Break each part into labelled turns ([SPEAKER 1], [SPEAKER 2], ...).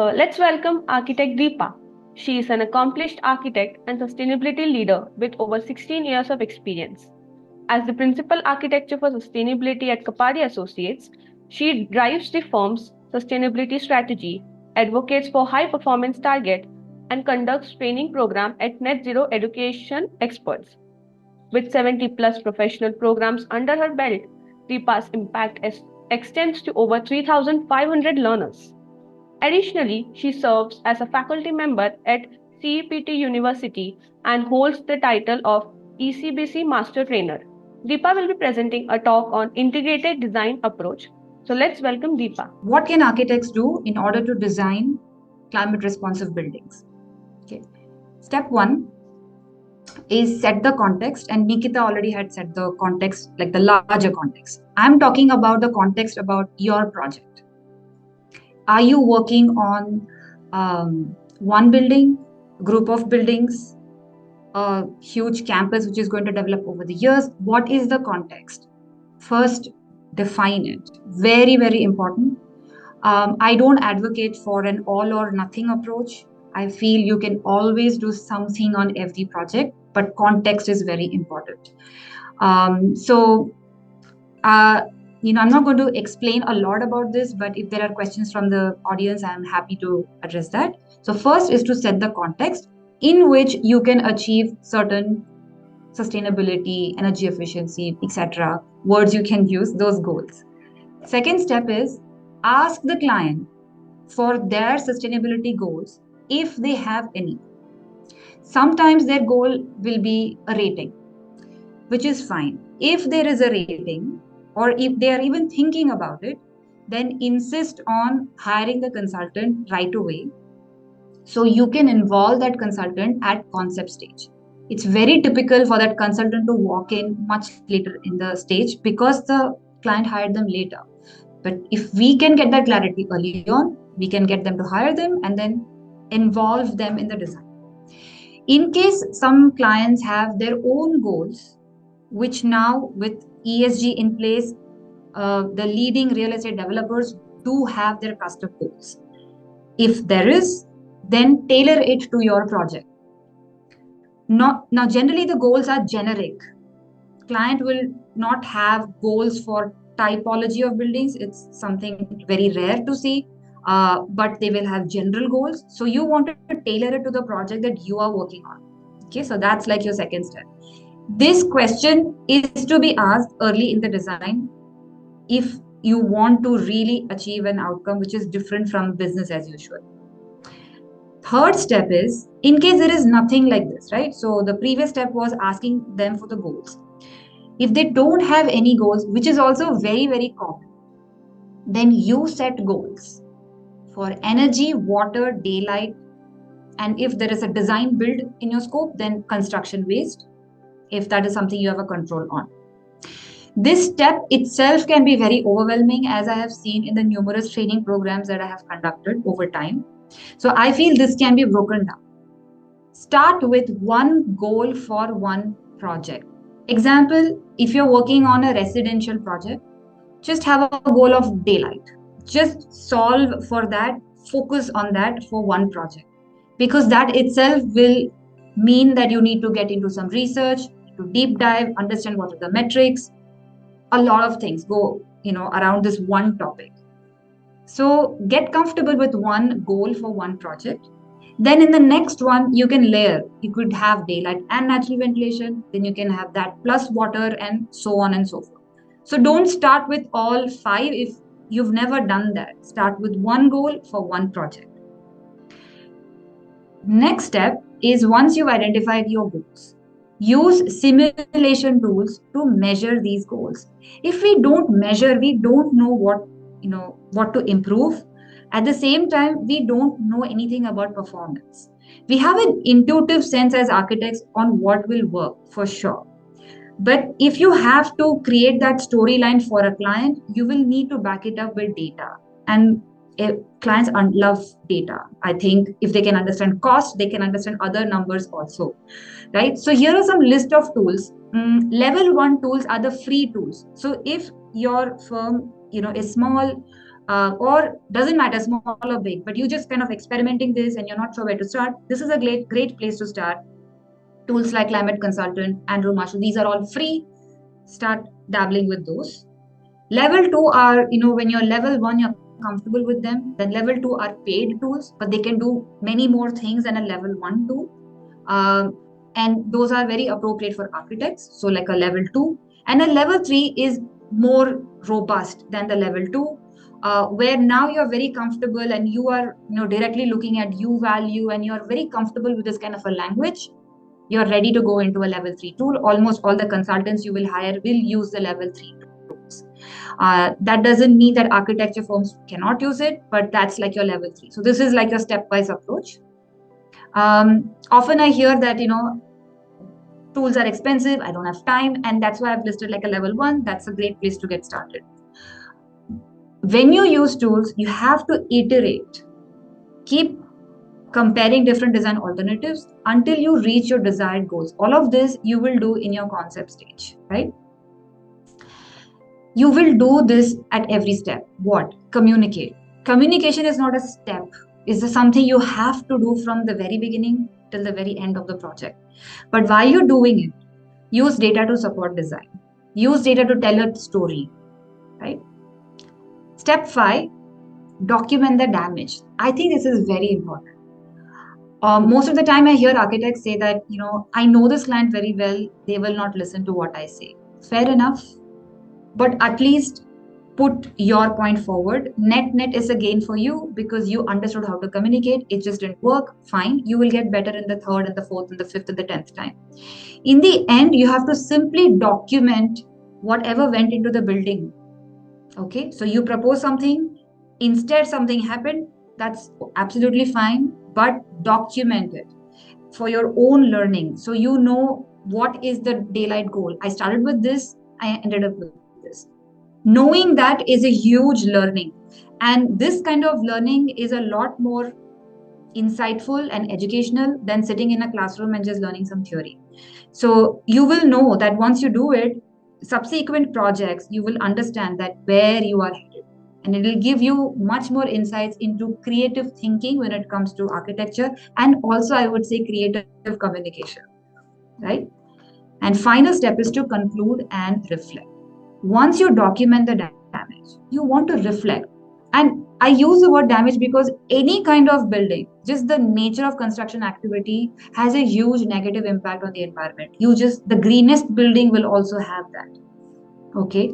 [SPEAKER 1] Let's welcome architect Deepa. She is an accomplished architect and sustainability leader with over 16 years of experience. As the principal architecture for sustainability at Kapadia Associates, she drives the firm's sustainability strategy, advocates for high performance target, and conducts training program at net zero education experts. With 70 plus professional programs under her belt, Deepa's impact extends to over 3,500 learners. Additionally, she serves as a faculty member at CEPT University and holds the title of ECBC Master Trainer. Deepa will be presenting a talk on integrated design approach. So let's welcome Deepa.
[SPEAKER 2] What can architects do in order to design climate responsive buildings? Okay. Step one is set the context, and Nikita already had set the context, like the larger context. I'm talking about the context about your project. Are you working on one building, group of buildings, a huge campus which is going to develop over the years? What is the context? First, define it. Very, very important. I don't advocate for an all or nothing approach. I feel you can always do something on every project, but context is very important. I'm not going to explain a lot about this, but if there are questions from the audience, I'm happy to address that. So first is to set the context in which you can achieve certain sustainability, energy efficiency, etc. words you can use, those goals. Second step is ask the client for their sustainability goals if they have any. Sometimes their goal will be a rating, which is fine. If there is a rating, or if they are even thinking about it, then insist on hiring the consultant right away. So you can involve that consultant at concept stage. It's very typical for that consultant to walk in much later in the stage because the client hired them later. But if we can get that clarity early on, we can get them to hire them and then involve them in the design. In case some clients have their own goals, which now with ESG in place, the leading real estate developers do have their custom goals. If there is, then tailor it to your project. Now, generally the goals are generic. Client will not have goals for typology of buildings. It's something very rare to see, but they will have general goals. So you want to tailor it to the project that you are working on. Okay, so that's like your second step. This question is to be asked early in the design if you want to really achieve an outcome which is different from business as usual. Third step is, in case there is nothing like this, right? So the previous step was asking them for the goals. If they don't have any goals, which is also very, very common, then you set goals for energy, water, daylight, and if there is a design build in your scope, then construction waste, if that is something you have a control on. This step itself can be very overwhelming, as I have seen in the numerous training programs that I have conducted over time. So I feel this can be broken down. Start with one goal for one project. Example, if you're working on a residential project, just have a goal of daylight. Just solve for that, focus on that for one project. Because that itself will mean that you need to get into some research, to deep dive, understand what are the metrics. A lot of things go, around this one topic. So get comfortable with one goal for one project. Then in the next one, you can layer. You could have daylight and natural ventilation. Then you can have that plus water and so on and so forth. So don't start with all 5 if you've never done that. Start with one goal for one project. Next step is, once you've identified your goals, use simulation tools to measure these goals. If we don't measure, we don't know what to improve. At the same time, we don't know anything about performance. We have an intuitive sense as architects on what will work for sure. But if you have to create that storyline for a client, you will need to back it up with data. And clients love data. I think if they can understand cost, they can understand other numbers also, right? So here are some list of tools. Level 1 tools are the free tools. So if your firm, is small, or doesn't matter, small or big, but you just kind of experimenting this and you're not sure where to start, this is a great place to start. Tools like Climate Consultant, Andrew Marshall, these are all free. Start dabbling with those. Level 2 are, when you're level 1, you're comfortable with them. Then level 2 are paid tools, but they can do many more things than a level 1 do. And those are very appropriate for architects. So like a level 2. And a level 3 is more robust than the level 2. Where now you're very comfortable and you are directly looking at U value and you're very comfortable with this kind of a language. You're ready to go into a level 3 tool. Almost all the consultants you will hire will use the level 3 tools. That doesn't mean that architecture firms cannot use it, but that's like your level 3. So this is like a stepwise approach. Often I hear that, tools are expensive, I don't have time, and that's why I've listed like a level 1. That's a great place to get started. When you use tools, you have to iterate. Keep comparing different design alternatives until you reach your desired goals. All of this you will do in your concept stage, right? You will do this at every step. What? Communicate. Communication is not a step. It's something you have to do from the very beginning till the very end of the project. But while you're doing it, use data to support design. Use data to tell a story, right? Step 5, document the damage. I think this is very important. Most of the time I hear architects say that, I know this client very well, they will not listen to what I say. Fair enough. But at least put your point forward. Net is a gain for you because you understood how to communicate. It just didn't work. Fine. You will get better in the 3rd and the 4th and the 5th and the 10th time. In the end, you have to simply document whatever went into the building. Okay. So you propose something, instead something happened. That's absolutely fine, but document it for your own learning. So you know what is the daylight goal. I started with this, I ended up with this. Knowing that is a huge learning. And this kind of learning is a lot more insightful and educational than sitting in a classroom and just learning some theory. So you will know that once you do it, subsequent projects, you will understand that where you are headed. And it will give you much more insights into creative thinking when it comes to architecture. And also, I would say creative communication, right? And final step is to conclude and reflect. Once you document the damage, you want to reflect. And I use the word damage because any kind of building, just the nature of construction activity has a huge negative impact on the environment. The greenest building will also have that. Okay.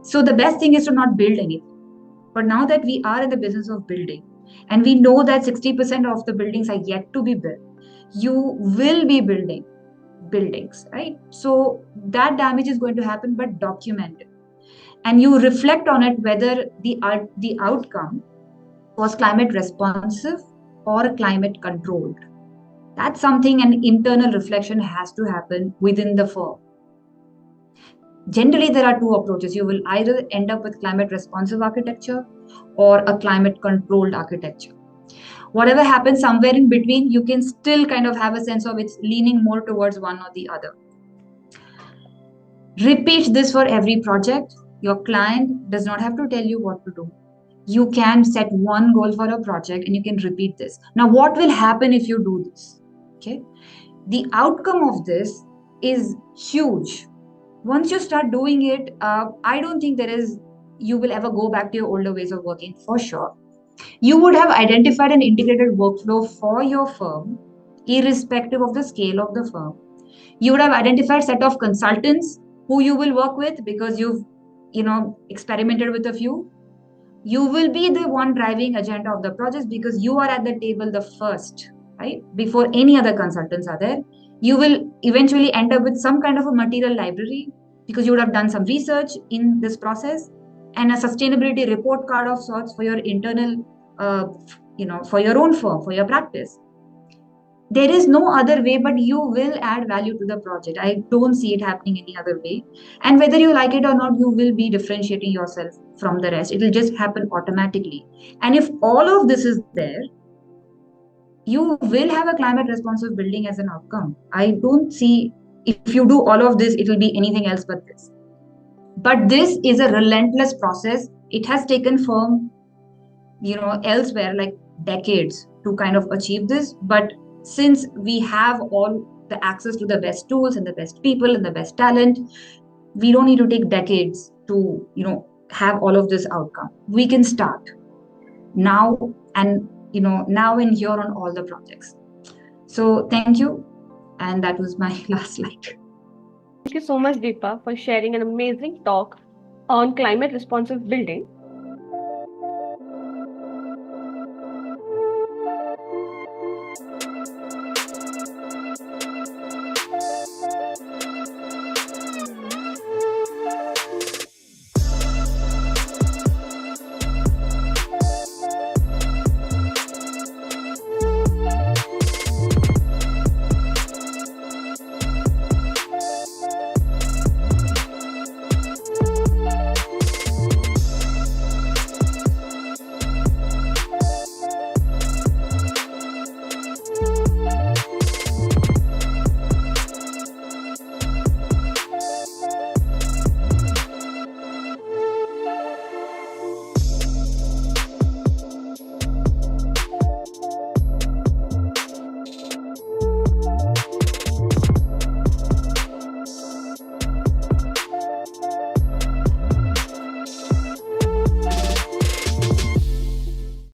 [SPEAKER 2] So the best thing is to not build anything. But now that we are in the business of building and we know that 60% of the buildings are yet to be built, you will be building buildings, right? So that damage is going to happen, but document it. And you reflect on it whether the outcome was climate responsive or climate controlled. That's something an internal reflection has to happen within the firm. Generally, there are two approaches. You will either end up with climate responsive architecture or a climate controlled architecture. Whatever happens somewhere in between, you can still kind of have a sense of it's leaning more towards one or the other. Repeat this for every project. Your client does not have to tell you what to do. You can set one goal for a project and you can repeat this. Now, what will happen if you do this? Okay. The outcome of this is huge. Once you start doing it, I don't think you will ever go back to your older ways of working for sure. You would have identified an integrated workflow for your firm, irrespective of the scale of the firm. You would have identified a set of consultants who you will work with because you've experimented with a few. You will be the one driving agenda of the project because you are at the table the first, right? Before any other consultants are there. You will eventually end up with some kind of a material library because you would have done some research in this process and a sustainability report card of sorts for your internal, for your own firm, for your practice. There is no other way, but you will add value to the project. I don't see it happening any other way. And whether you like it or not, you will be differentiating yourself from the rest. It will just happen automatically. And if all of this is there, you will have a climate responsive building as an outcome. I don't see if you do all of this, it will be anything else but this. But this is a relentless process. It has taken firm, elsewhere like decades to kind of achieve this. But since we have all the access to the best tools and the best people and the best talent, we don't need to take decades to, have all of this outcome. We can start now, and now and here on all the projects. So thank you, and that was my last slide.
[SPEAKER 1] Thank you so much, Deepa, for sharing an amazing talk on climate responsive building.